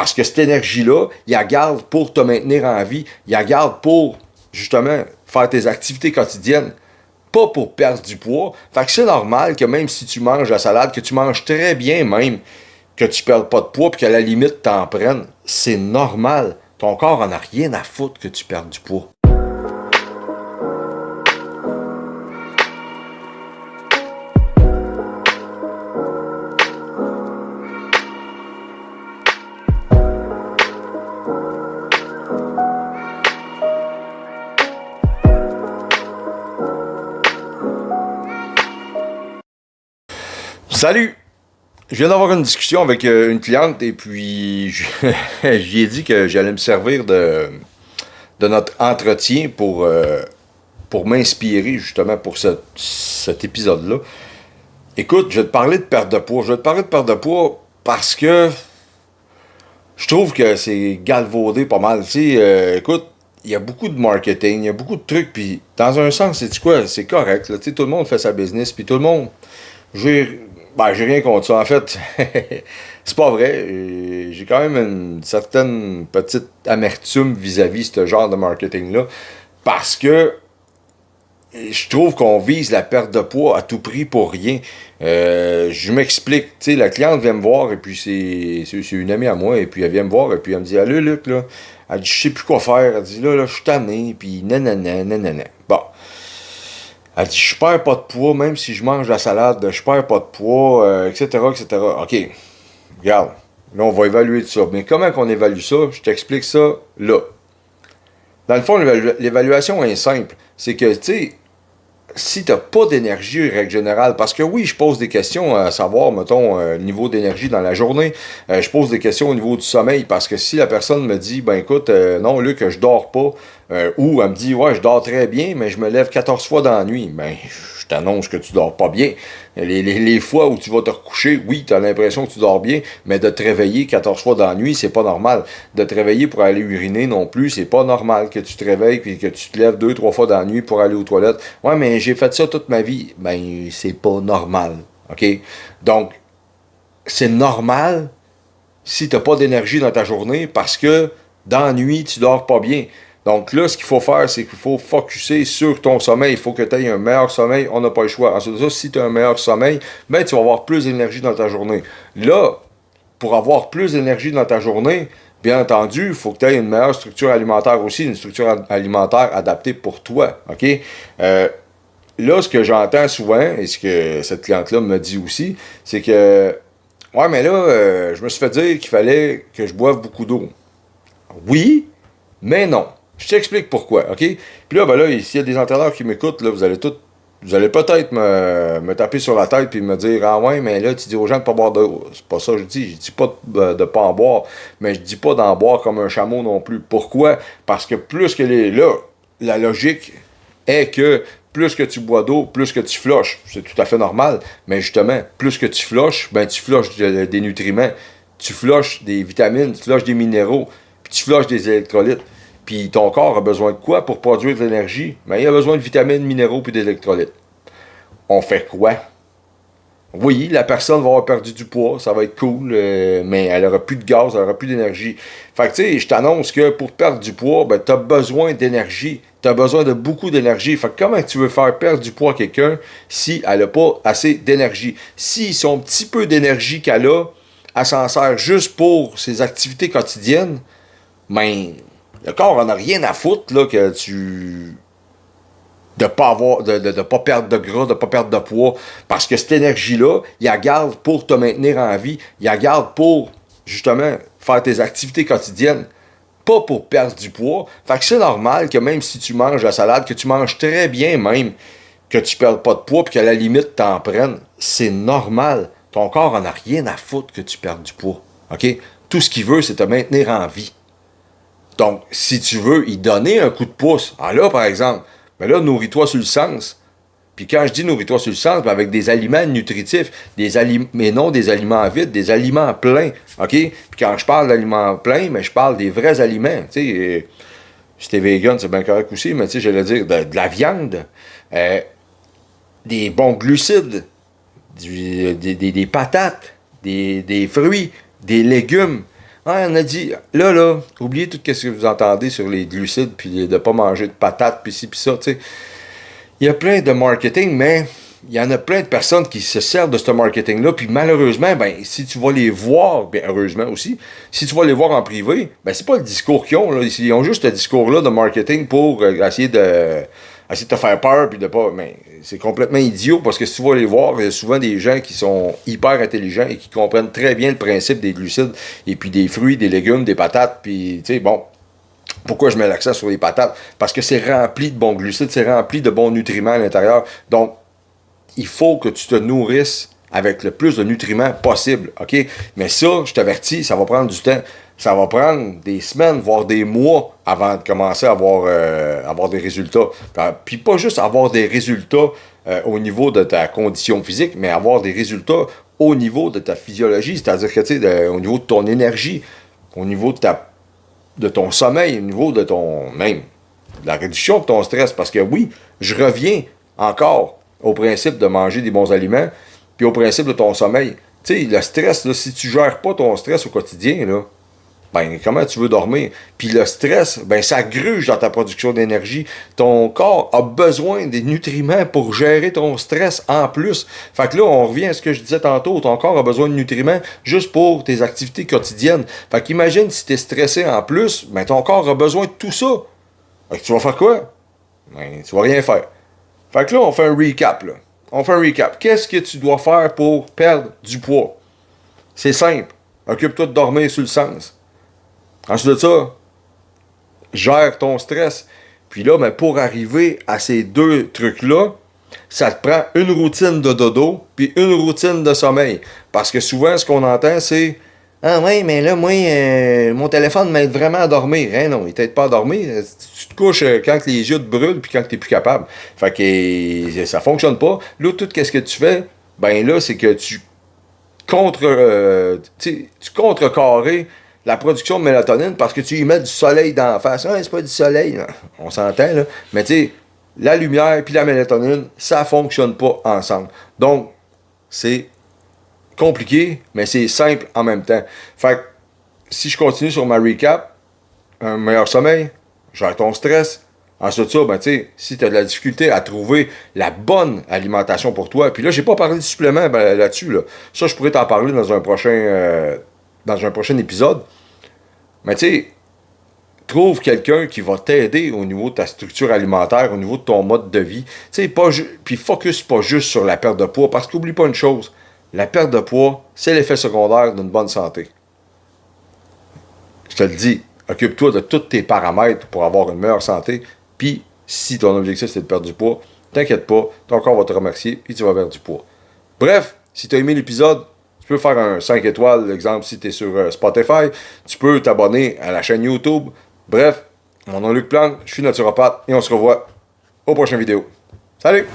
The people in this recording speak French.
Parce que cette énergie-là, il la garde pour te maintenir en vie. Il la garde pour, justement, faire tes activités quotidiennes. Pas pour perdre du poids. Fait que c'est normal que même si tu manges la salade, que tu manges très bien même, que tu perdes pas de poids, puis qu'à la limite, t'en prennes, c'est normal. Ton corps en a rien à foutre que tu perdes du poids. Salut! Je viens d'avoir une discussion avec une cliente et puis j'y ai dit que j'allais me servir de notre entretien pour m'inspirer justement pour cet épisode-là. Écoute, je vais te parler de perte de poids. Je vais te parler de perte de poids parce que je trouve que c'est galvaudé pas mal. Tu sais, écoute, il y a beaucoup de marketing, il y a beaucoup de trucs, puis dans un sens, c'est quoi? C'est correct. Là. Tu sais, tout le monde fait sa business, puis tout le monde... j'ai rien contre ça. En fait, c'est pas vrai. J'ai quand même une certaine petite amertume vis-à-vis ce genre de marketing-là. Parce que je trouve qu'on vise la perte de poids à tout prix pour rien. Je m'explique. Tu sais, la cliente vient me voir et puis c'est une amie à moi. Et puis elle vient me voir et puis elle me dit: Allô, Luc, là. Elle dit: Je sais plus quoi faire. Elle dit: Là, je suis tanné. Puis nanana, nanana. Bon. Elle dit: Je perds pas de poids, même si je mange la salade, je perds pas de poids, etc., etc. OK, regarde, là, on va évaluer tout ça. Mais comment qu'on évalue ça? Je t'explique ça là. Dans le fond, l'évaluation est simple. C'est que, tu sais, si t'as pas d'énergie, règle générale, parce que oui, je pose des questions à savoir, mettons, le niveau d'énergie dans la journée, je pose des questions au niveau du sommeil, parce que si la personne me dit: Ben écoute, non, Luc, je dors pas, ou elle me dit: Ouais, je dors très bien, mais je me lève 14 fois dans la nuit, ben, je t'annonce que tu dors pas bien. Les fois où tu vas te recoucher, oui, tu as l'impression que tu dors bien, mais de te réveiller 14 fois dans la nuit, c'est pas normal. De te réveiller pour aller uriner non plus, c'est pas normal que tu te réveilles et que tu te lèves 2-3 fois dans la nuit pour aller aux toilettes. Ouais, mais j'ai fait ça toute ma vie. Ben, c'est pas normal. OK? Donc, c'est normal si t'as pas d'énergie dans ta journée parce que dans la nuit, tu dors pas bien. Donc là, ce qu'il faut faire, c'est qu'il faut focusser sur ton sommeil. Il faut que tu aies un meilleur sommeil. On n'a pas le choix. Ensuite de ça, si tu as un meilleur sommeil, ben, tu vas avoir plus d'énergie dans ta journée. Là, pour avoir plus d'énergie dans ta journée, bien entendu, il faut que tu aies une meilleure structure alimentaire aussi, une structure alimentaire adaptée pour toi. OK? Là, ce que j'entends souvent, et ce que cette cliente-là me dit aussi, c'est que: Ouais, mais là, je me suis fait dire qu'il fallait que je boive beaucoup d'eau. Oui, mais non. Je t'explique pourquoi, OK? Puis là, ben là, s'il y a des entraîneurs qui m'écoutent, là, vous allez peut-être me taper sur la tête puis me dire: Ah ouais, mais là, tu dis aux gens de pas boire d'eau. C'est pas ça que je dis. Je dis pas de pas en boire, mais je dis pas d'en boire comme un chameau non plus. Pourquoi? Parce que plus que là, la logique est que plus que tu bois d'eau, plus que tu flushes. C'est tout à fait normal. Mais justement, plus que tu flushes, ben tu flushes des nutriments, tu flushes des vitamines, tu flushes des minéraux, puis tu flushes des électrolytes. Puis ton corps a besoin de quoi pour produire de l'énergie? Ben, il a besoin de vitamines, minéraux puis d'électrolytes. On fait quoi? Oui, la personne va avoir perdu du poids, ça va être cool, mais elle aura plus de gaz, elle aura plus d'énergie. Fait que tu sais, je t'annonce que pour perdre du poids, ben t'as besoin d'énergie. T'as besoin de beaucoup d'énergie. Fait que comment tu veux faire perdre du poids à quelqu'un si elle n'a pas assez d'énergie? Si son petit peu d'énergie qu'elle a, elle s'en sert juste pour ses activités quotidiennes, ben, le corps en a rien à foutre là, que tu... de pas avoir, de pas perdre de gras, de pas perdre de poids, parce que cette énergie-là, il la garde pour te maintenir en vie, il la garde pour, justement, faire tes activités quotidiennes, pas pour perdre du poids. Fait que c'est normal que même si tu manges la salade, que tu manges très bien même, que tu perdes pas de poids, puis qu'à la limite, t'en prennes, c'est normal. Ton corps en a rien à foutre que tu perdes du poids, OK? Tout ce qu'il veut, c'est te maintenir en vie. Donc, si tu veux y donner un coup de pouce, là, par exemple, ben là, nourris-toi sur le sens. Puis quand je dis nourris-toi sur le sens, ben avec des aliments nutritifs, mais non des aliments vides, des aliments pleins, OK? Puis quand je parle d'aliments pleins, mais je parle des vrais aliments, tu sais. Si t'es vegan, c'est bien correct aussi, mais tu sais, j'allais dire de la viande, des bons glucides, des patates, des fruits, des légumes. Ah, on a dit, là, oubliez tout ce que vous entendez sur les glucides, puis de pas manger de patates, puis ci, puis ça, tu sais. Il y a plein de marketing, mais il y en a plein de personnes qui se servent de ce marketing-là, puis malheureusement, ben, si tu vas les voir, bien heureusement aussi, si tu vas les voir en privé, ben, c'est pas le discours qu'ils ont, là. Ils ont juste ce discours-là de marketing pour essayer de te faire peur, puis de pas, mais c'est complètement idiot, parce que si tu vas les voir, il y a souvent des gens qui sont hyper intelligents et qui comprennent très bien le principe des glucides, et puis des fruits, des légumes, des patates, puis, tu sais, bon, pourquoi je mets l'accent sur les patates? Parce que c'est rempli de bons glucides, c'est rempli de bons nutriments à l'intérieur. Donc, il faut que tu te nourrisses avec le plus de nutriments possible, OK? Mais ça, je t'avertis, ça va prendre du temps. Ça va prendre des semaines, voire des mois avant de commencer à avoir des résultats. Puis pas juste avoir des résultats au niveau de ta condition physique, mais avoir des résultats au niveau de ta physiologie, c'est-à-dire que, tu sais, au niveau de ton énergie, au niveau de ton sommeil, au niveau de ton même de la réduction de ton stress. Parce que oui, je reviens encore au principe de manger des bons aliments, puis au principe de ton sommeil. Tu sais, le stress, là, si tu gères pas ton stress au quotidien, là, ben comment tu veux dormir? Puis le stress, ben ça gruge dans ta production d'énergie. Ton corps a besoin des nutriments pour gérer ton stress en plus. Fait que là, on revient à ce que je disais tantôt, ton corps a besoin de nutriments juste pour tes activités quotidiennes. Fait qu'imagine si t'es stressé en plus, ben ton corps a besoin de tout ça. Fait que tu vas faire quoi? Ben, tu vas rien faire. Fait que là, on fait un recap, là. On fait un recap. Qu'est-ce que tu dois faire pour perdre du poids? C'est simple. Occupe-toi de dormir sur le sens. Ensuite de ça, gère ton stress. Puis là, ben, pour arriver à ces deux trucs-là, ça te prend une routine de dodo puis une routine de sommeil. Parce que souvent, ce qu'on entend, c'est ah ouais, mais là, moi, mon téléphone m'aide vraiment à dormir. Hein, non, il t'aide pas à dormir. Tu te couches quand les yeux te brûlent puis quand t'es plus capable. Fait que ça fonctionne pas. Là, tout ce que tu fais, ben là, c'est que tu contrecarrer la production de mélatonine parce que tu y mets du soleil dans la face. Ah, c'est pas du soleil, là. On s'entend, là. Mais tu sais, la lumière puis la mélatonine, ça fonctionne pas ensemble. Donc, c'est compliqué, mais c'est simple en même temps. Fait que, si je continue sur ma recap, un meilleur sommeil, gère ton stress. Ensuite de ça, ben, tu sais, si tu as de la difficulté à trouver la bonne alimentation pour toi, puis là, j'ai pas parlé de suppléments là-dessus, là. Ça, je pourrais t'en parler dans un prochain épisode. Mais tu sais, trouve quelqu'un qui va t'aider au niveau de ta structure alimentaire, au niveau de ton mode de vie. Tu sais, puis focus pas juste sur la perte de poids, parce qu'oublie pas une chose, la perte de poids, c'est l'effet secondaire d'une bonne santé. Je te le dis, occupe-toi de tous tes paramètres pour avoir une meilleure santé, puis si ton objectif c'est de perdre du poids, t'inquiète pas, ton corps va te remercier et tu vas perdre du poids. Bref, si tu as aimé l'épisode, tu peux faire un 5 étoiles, exemple si tu es sur Spotify, tu peux t'abonner à la chaîne YouTube. Bref, mon nom est Luc Plante, je suis naturopathe et on se revoit aux prochaines vidéos. Salut!